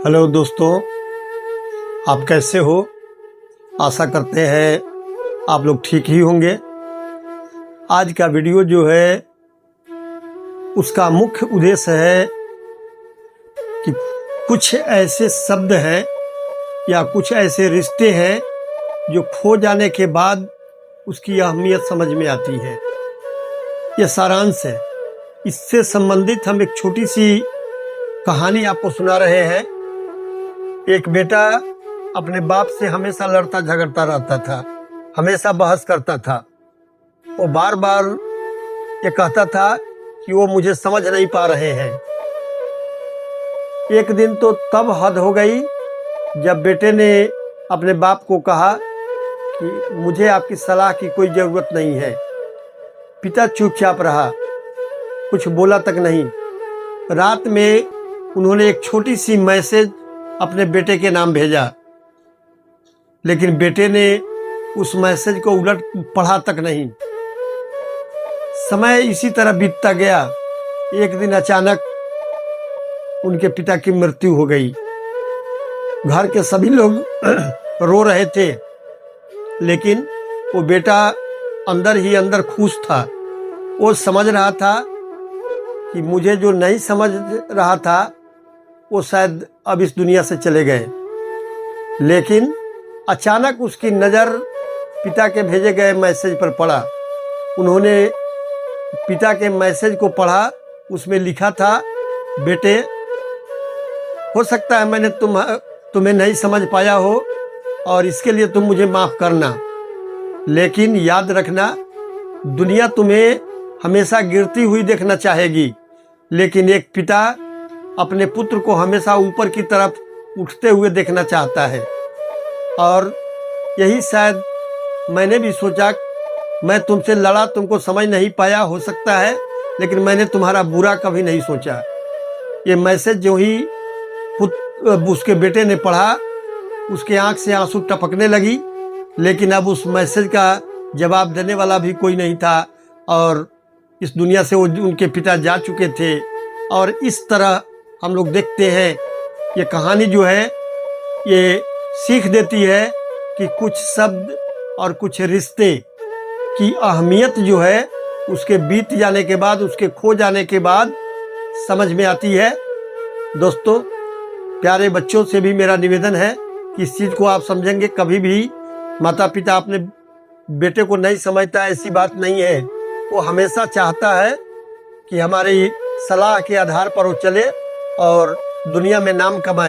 Hello दोस्तों, आप कैसे हो? आशा करते हैं आप लोग ठीक ही होंगे। आज का वीडियो जो है उसका मुख्य उद्देश्य है कि कुछ ऐसे शब्द हैं या कुछ ऐसे रिश्ते हैं जो खो जाने के बाद उसकी अहमियत समझ में आती है। यह सारांश है। इससे संबंधित हम एक छोटी सी कहानी आपको सुना रहे हैं। एक बेटा अपने बाप से हमेशा लड़ता झगड़ता रहता था, हमेशा बहस करता था। वो बार बार ये कहता था कि वो मुझे समझ नहीं पा रहे हैं। एक दिन तो तब हद हो गई जब बेटे ने अपने बाप को कहा कि मुझे आपकी सलाह की कोई ज़रूरत नहीं है। पिता चुपचाप रहा, कुछ बोला तक नहीं। रात में उन्होंने एक छोटी सी मैसेज अपने बेटे के नाम भेजा, लेकिन बेटे ने उस मैसेज को उलट पढ़ा तक नहीं। समय इसी तरह बीतता गया। एक दिन अचानक उनके पिता की मृत्यु हो गई। घर के सभी लोग रो रहे थे, लेकिन वो बेटा अंदर ही अंदर खुश था। वो समझ रहा था कि मुझे जो नहीं समझ रहा था वो शायद अब इस दुनिया से चले गए। लेकिन अचानक उसकी नज़र पिता के भेजे गए मैसेज पर पड़ा। उन्होंने पिता के मैसेज को पढ़ा। उसमें लिखा था, बेटे, हो सकता है मैंने तुम्हें नहीं समझ पाया हो और इसके लिए तुम मुझे माफ़ करना, लेकिन याद रखना, दुनिया तुम्हें हमेशा गिरती हुई देखना चाहेगी, लेकिन एक पिता अपने पुत्र को हमेशा ऊपर की तरफ उठते हुए देखना चाहता है। और यही शायद मैंने भी सोचा। मैं तुमसे लड़ा, तुमको समझ नहीं पाया हो सकता है, लेकिन मैंने तुम्हारा बुरा कभी नहीं सोचा। ये मैसेज जो ही उसके बेटे ने पढ़ा, उसके आंख से आंसू टपकने लगी। लेकिन अब उस मैसेज का जवाब देने वाला भी कोई नहीं था और इस दुनिया से वो उनके पिता जा चुके थे। और इस तरह हम लोग देखते हैं, ये कहानी जो है ये सीख देती है कि कुछ शब्द और कुछ रिश्ते की अहमियत जो है उसके बीत जाने के बाद, उसके खो जाने के बाद समझ में आती है। दोस्तों, प्यारे बच्चों से भी मेरा निवेदन है कि इस चीज़ को आप समझेंगे। कभी भी माता पिता अपने बेटे को नहीं समझता, ऐसी बात नहीं है। वो हमेशा चाहता है कि हमारी सलाह के आधार पर वो चले और दुनिया में नाम कमाए।